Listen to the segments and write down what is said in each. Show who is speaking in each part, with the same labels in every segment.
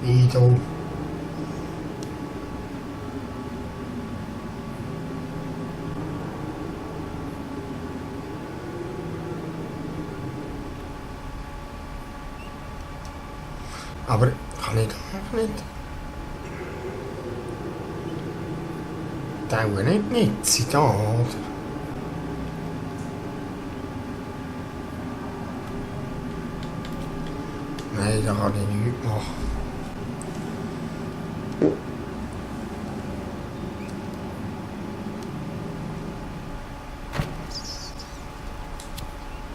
Speaker 1: Ido. Aber kann ich doch nicht. Dauer nicht sie da, oder? Nein, da kann ich nichts machen.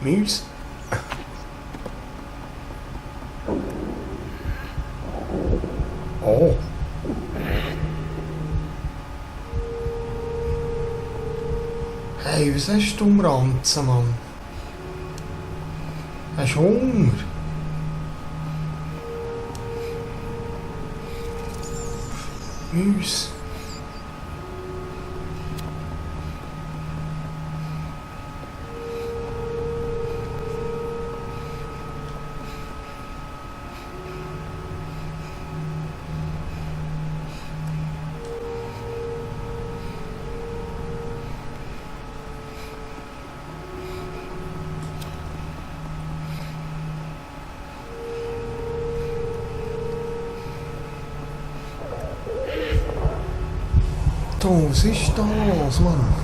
Speaker 1: Müs. Oh. Hey, was hast du Ranzen, Mann? Hast du Hunger? Müs. Was ist das, Mann?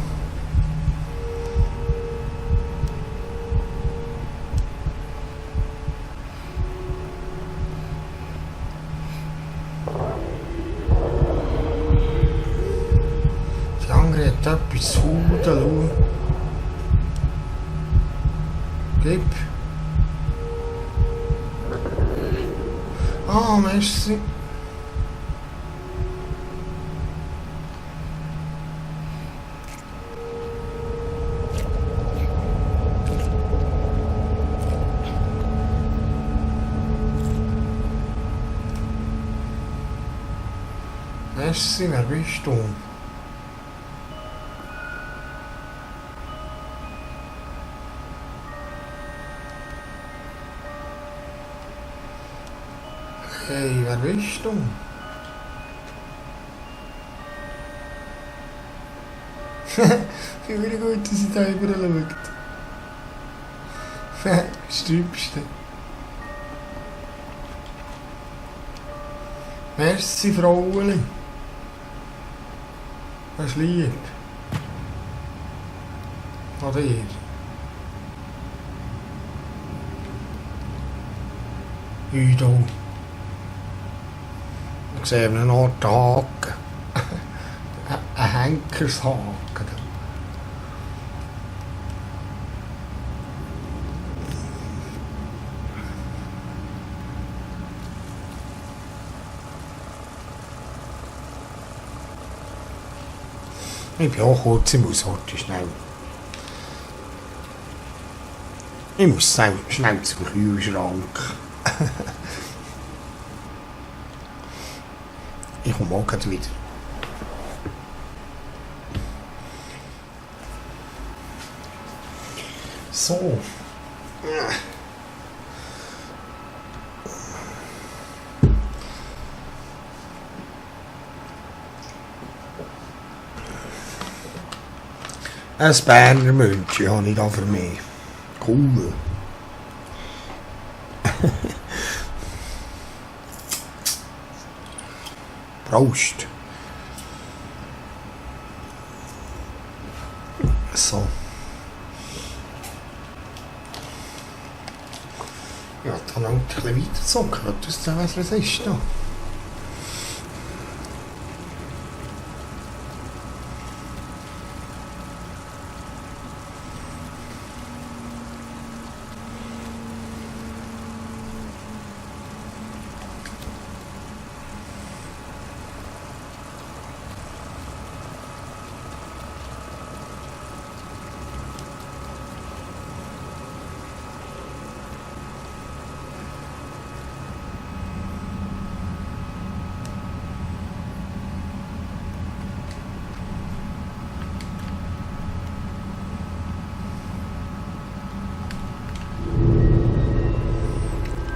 Speaker 1: Die andere hat etwas zu hudeln. Gib. Ah, merci. Merci, wer bist du? Hey, wer bist du? Wie gut, dass sie da überall schaut. Stübste. Merci, Fraueli. Das ist lieb. An dir. Ido. Ich sehe einen Ort Haken. Ein Henkershaken. Ich bin auch kurz im Aushorten, schnell. Ich muss schnell zum Kühlschrank. Ich komme auch gleich wieder. So. Ein Berner München habe ich da für mich. Cool. Prost. So. Ja, dann auch ein bisschen weiterzocken. Was ist da?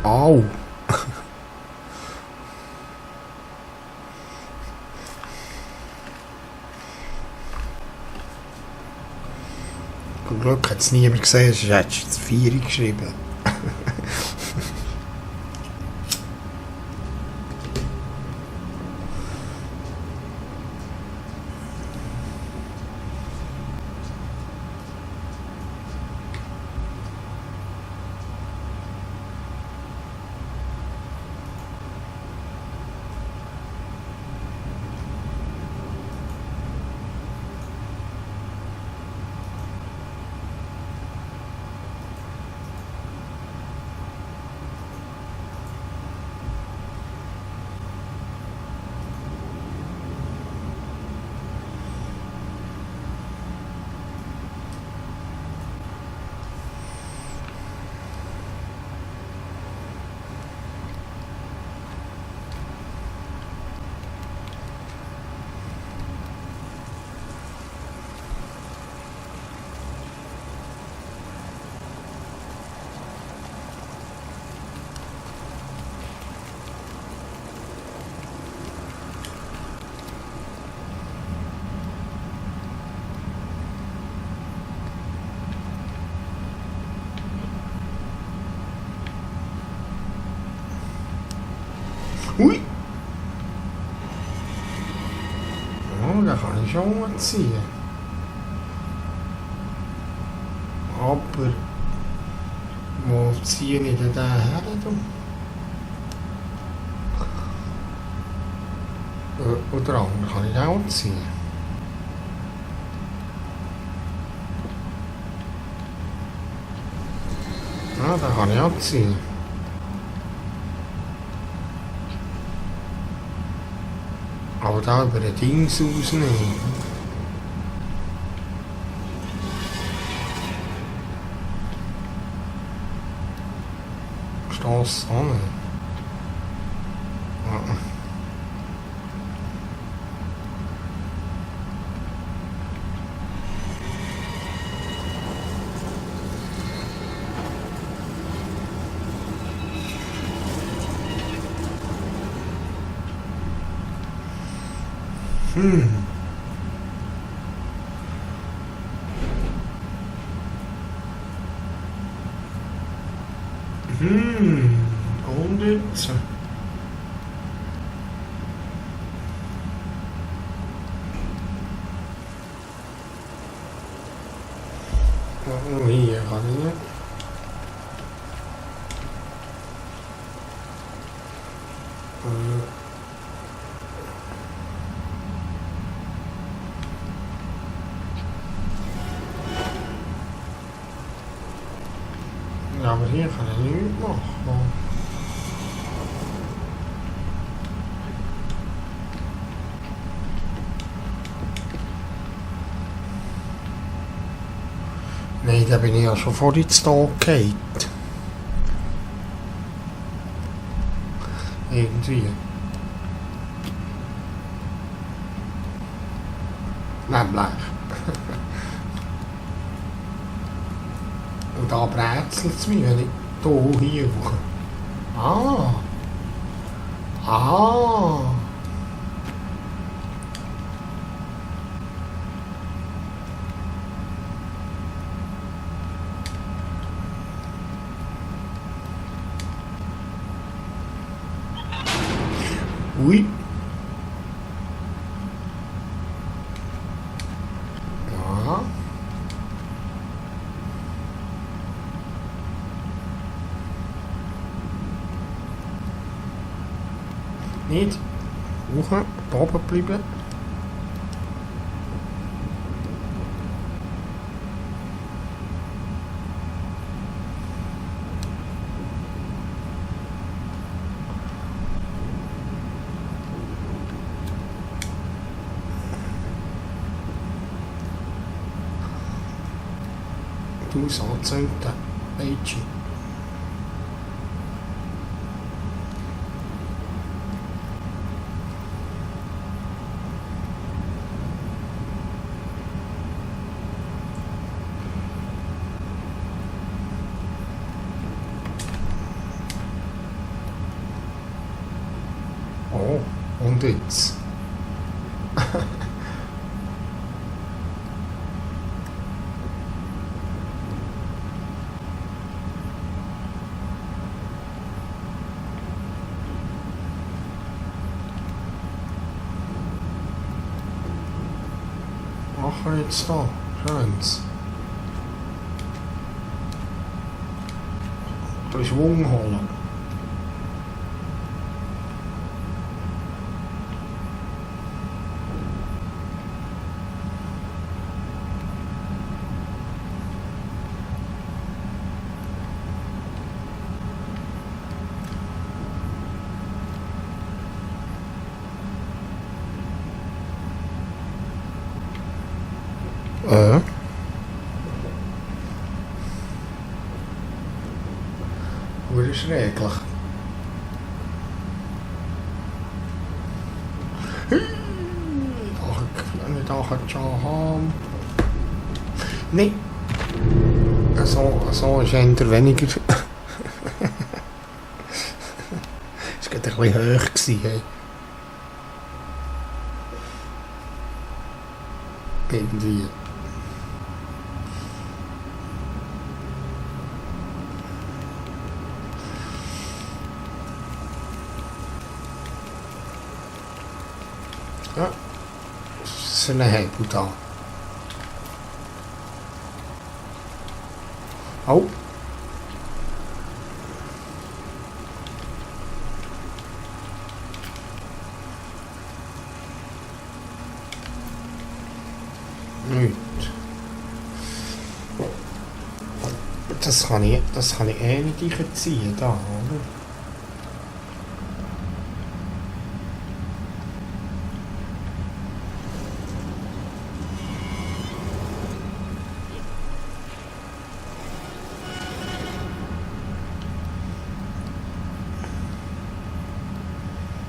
Speaker 1: Au. hätte es niemand gesehen, sonst hättest du jetzt 4 geschrieben. Ui! Ja, den kann ich schon umziehen. Aber wo ziehe ich denn den her? Oder andere kann ich den auch ziehen. Ja, den kann ich auch ziehen. Aber da über den Dings rausnehmen. Stoss an. Ja. Und jetzt? Oh, hier kann ich nicht. Ja, aber hier kann ich nichts machen. Nein, da bin ich ja schon vor jetzt da gefallen. Irgendwie. Nämlich. Und da brezelt es mich, wenn ich hier hoch. Ah. Ah. Ui. Ja. Nicht. Hoch, da oben bleiben. Du so anzünden, Mädchen. Oh, und jetzt? machen wir jetzt da? Schönes. Ein bisschen Schwung holen. Hoe is schrecklich. Niet al haben. Nee. So ist eher weniger. Es war gerade ein bisschen hoch gewesen, hey. Irgendwie. Ja, das ist ein Hebel da. Oh. Nicht. Das kann ich eh nicht einziehen, da, oder?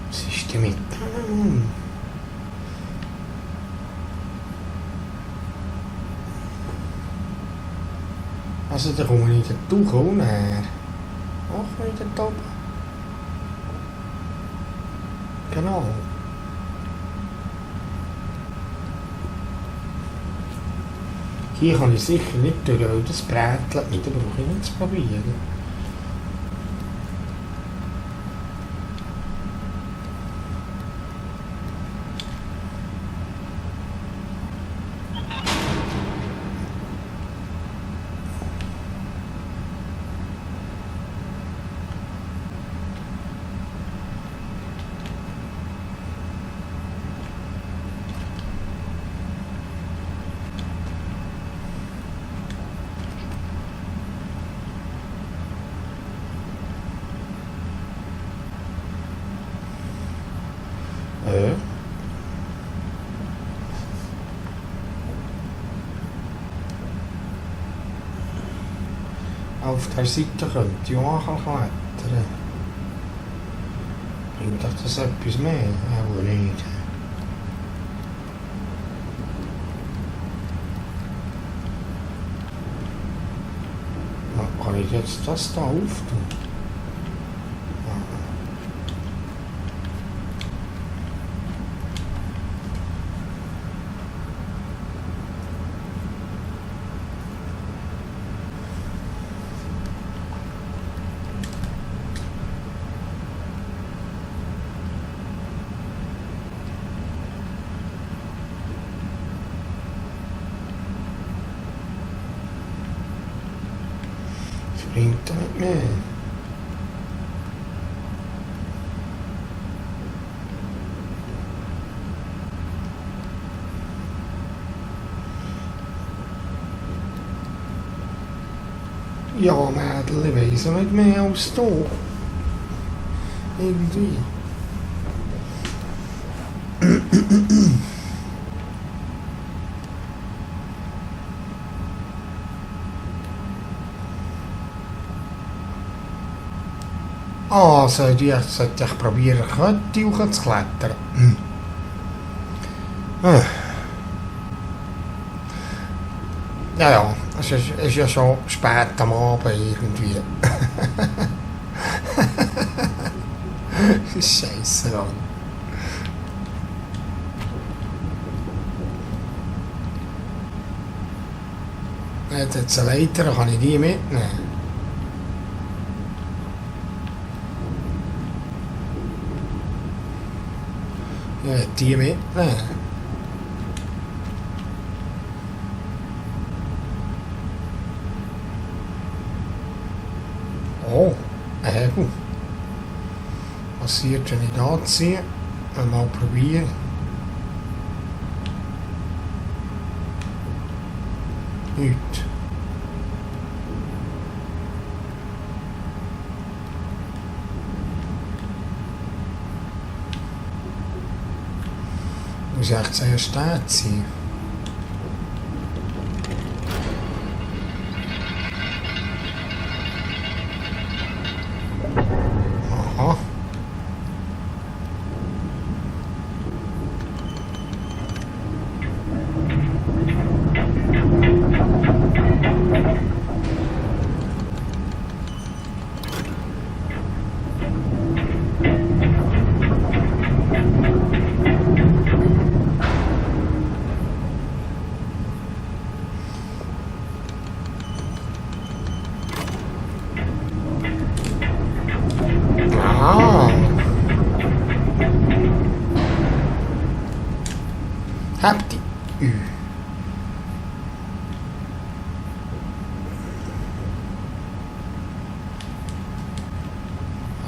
Speaker 1: Was ist denn mit? Also da komme ich nicht durch, auch näher. Ach, wieder da oben. Genau. Hier kann ich sicher nicht durch, weil das brätelt nicht, da brauche ich nicht zu probieren. Auf der Seite könnte ich auch klettern. Bringt doch das etwas mehr? Auch nicht. Kann ich jetzt das da auftun? Bringt das nicht mehr. Ja, Mädel, ich weiss nicht mehr als du. Irgendwie. Ah, sollte ich probieren, Kette hochzuklettern. Ja, ja, es ist ja schon spät am Abend irgendwie. Scheiße, Mann. Jetzt eine Leiter, kann ich die mitnehmen. Ich will die mitnehmen. Oh, ein Hebel. Passiert, wenn ich da ziehe. Mal probieren. Nichts. Muss ich echt zuerst den ziehen? Aha. Ah. Habt die Ü.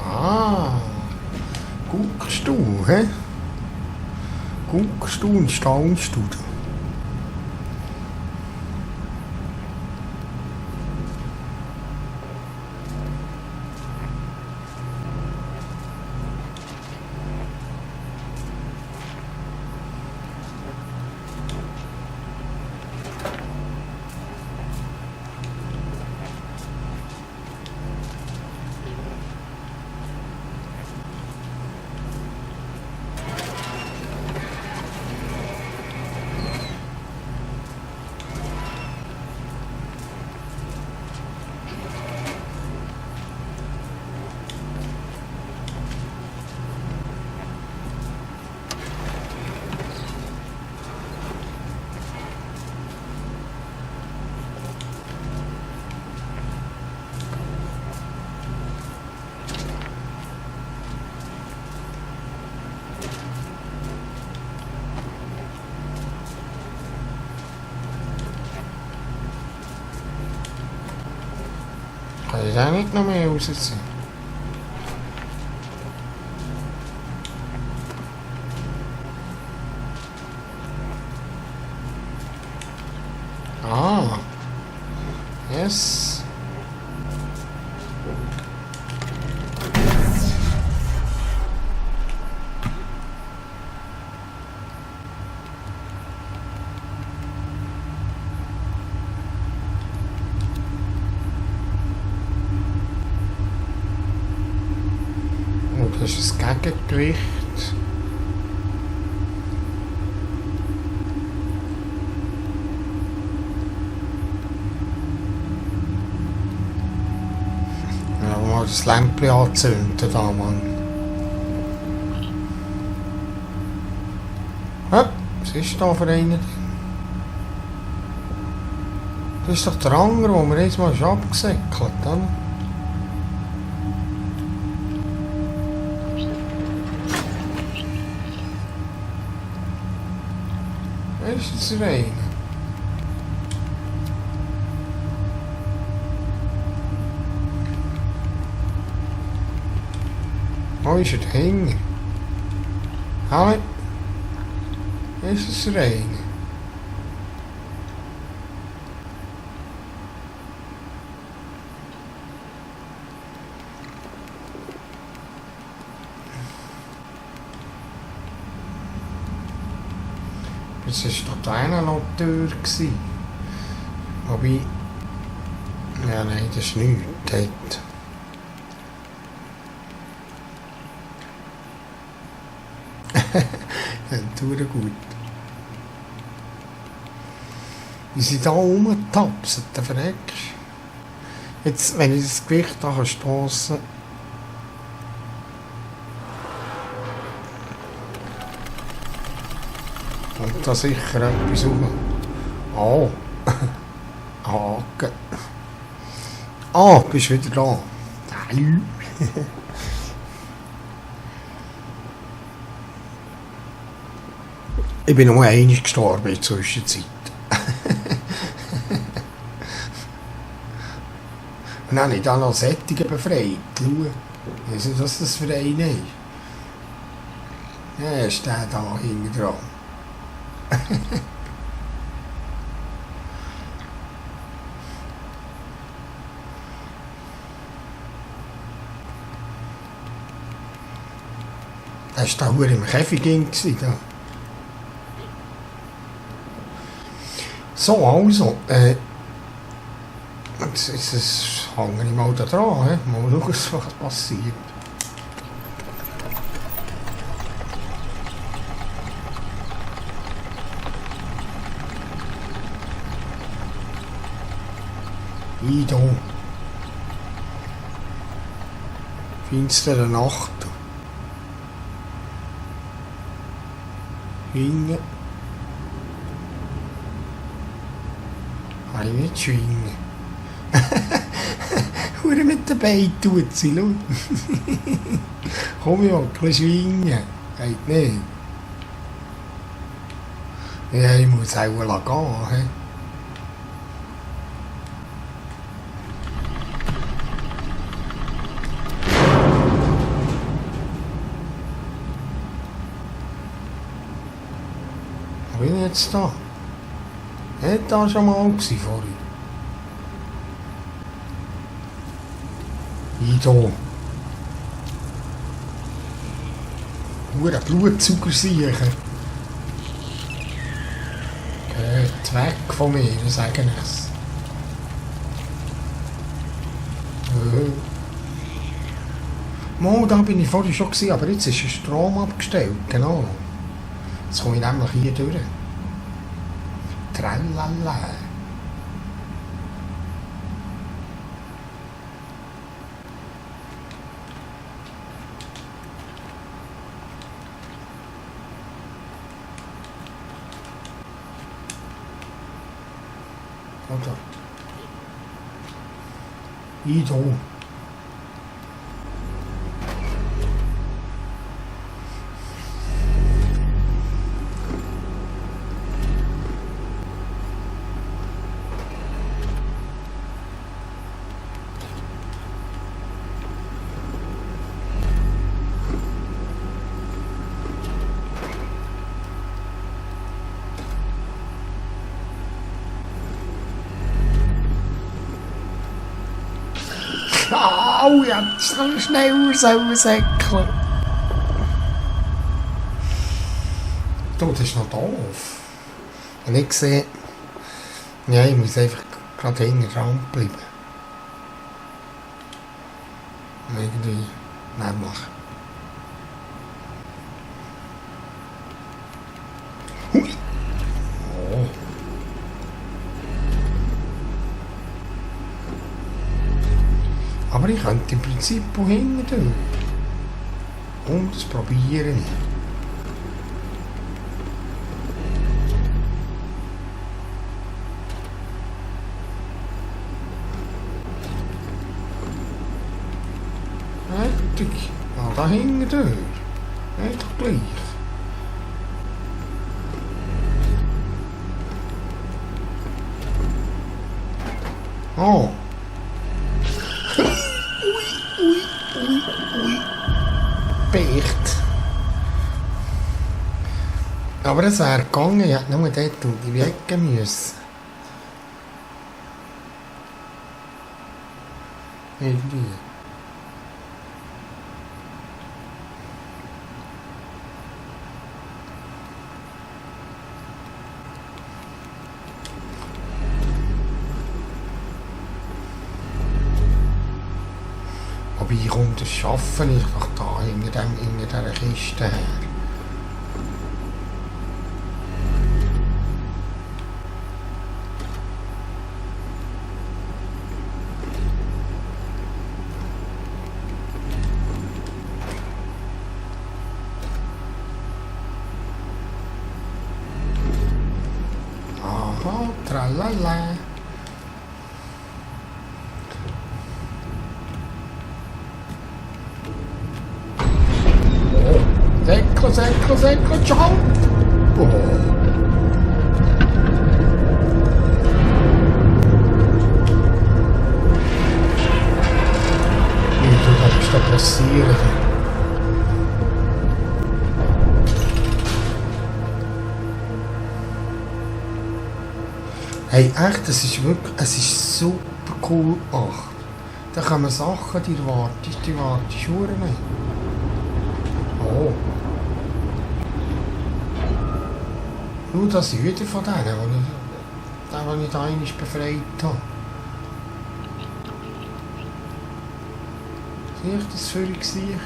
Speaker 1: Ah. Guckst du, hä? Guckst du und staunst du. Kann ich da nicht noch mehr rausziehen? Ah. Yes. Oh, das ist ein Gegengewicht. Ja, mal das Lämpchen anzünden da, Mann. Ja, was ist da für einen? Das ist doch der andere, den wir jetzt mal abgesäckelt haben. Wer ist jetzt der eine? Wo ist er dahinter? Hallo? Wer ist es der eine? Es war doch einer noch die Tür. Wobei... Ja, nein, das ist nichts dort. Ja, tut gut. Wie sie da rumtapsen, der verreckst. Jetzt, wenn ich das Gewicht da stossen kann, kommt da sicher etwas rum. Oh. Haken. Ah, bist wieder da. Hallo. Ich bin nur einmal gestorben in der Zwischenzeit. dann habe ich da noch Sättige befreit. Schau. Ich weiss nicht, was das für eine ist. Ja, ist der da hinten dran. Der war da verdammt im Käfig gewesen, da. So, also, jetzt hänge ich mal da dran, he? Mal schauen, was passiert. Da. Finstere Nacht. Schwingen. Kann ich nicht schwingen. Hure mit den Beinen tut sie, schau. Komm, ich will ein bisschen schwingen. Geht nicht. Ja, ich muss auch gehen. He? Wo bin ich jetzt da? Nicht da schon mal vorhin. Hier. Hure Blutsauger sicher. Geht weg von mir, sage ich's. Mal, da bin ich vorhin schon gewesen, aber jetzt ist der Strom abgestellt, genau. Jetzt komme ich nämlich hier durch. Tralala. Oder? Ido. Au, jetzt so schnell raussäckeln. Du, das ist noch doof. Und ich sehe, ja, ich muss einfach gerade hinten dran bleiben. Irgendwie nämlich. Hui. Oh. Aber ich könnte im Prinzip auch hinten durch. Und das probiere ich. Fertig. Mal da hinten durch. Geht doch gleich. Oh. Beicht. Aber es wäre gegangen, ich hätte nur dort und die weggehen müssen. Irgendwie. Wobei kommt das Schaffen ich doch da hinter dieser Kiste her. Aha, tralala. Säckle, ciao! Oh. da passieren. Hey, echt, es ist super cool. Ach, da kommen Sachen, die wartest Schuhe nicht. Oh. Nur das ist wieder von denen, den ich da einmal befreit habe. Sehe ich das völlig sicher?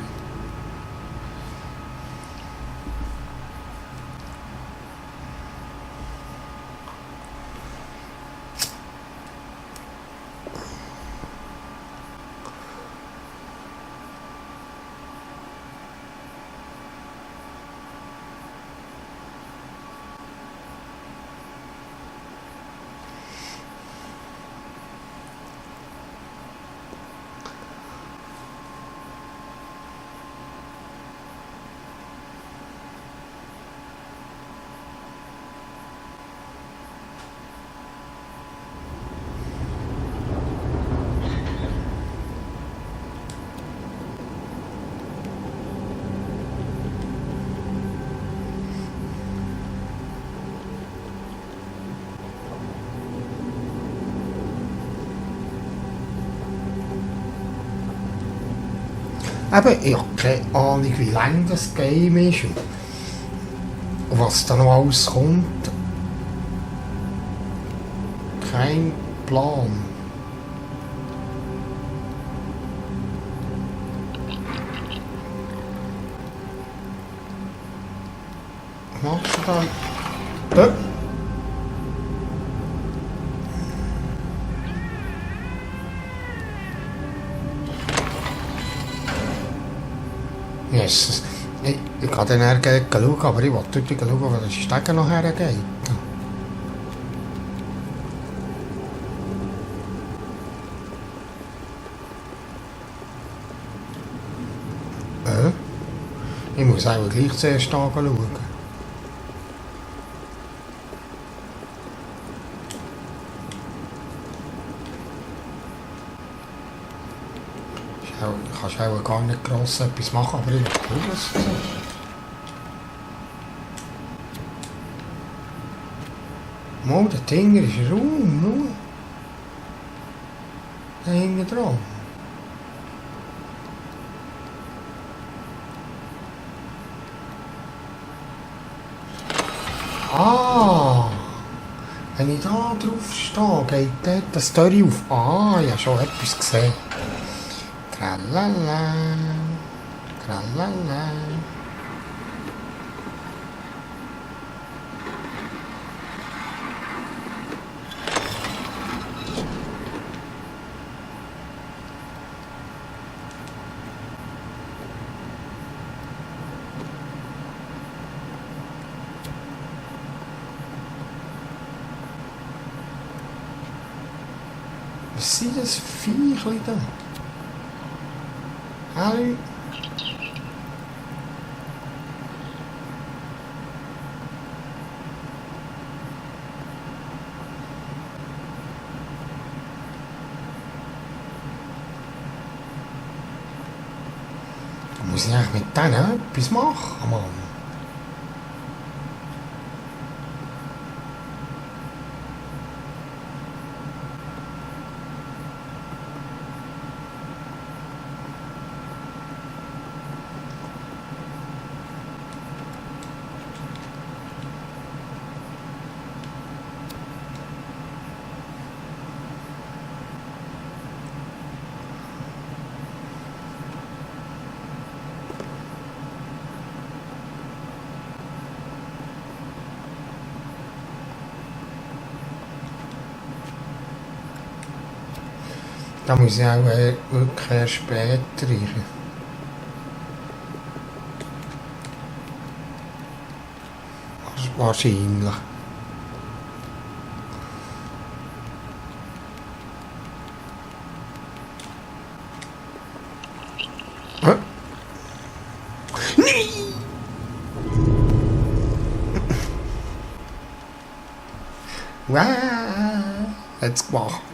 Speaker 1: Eben, ich habe keine Ahnung, wie lang das Game ist und was da noch alles kommt. Kein Plan. Was machst du dann? Yes. Ich kann dann hergehen schauen, aber ich wollte dort schauen, wo der Steg noch hergeht. Ich muss auch gleich zuerst schauen. Du kannst auch gar nicht gross etwas machen, aber ich will es so. Mal, der Dinger ist Raum, nur. Da hinten dran. Ah! Wenn ich da drauf stehe, geht dort das Story auf. Ah, ich habe schon etwas gesehen. Tralala, tralala. Was sind das für Viechchen da? Hallo? Da muss ich eigentlich mit denen etwas machen, Mann. Da muss ich auch wirklich erst später rein. Wahrscheinlich. Nein! Wow! Jetzt gemacht.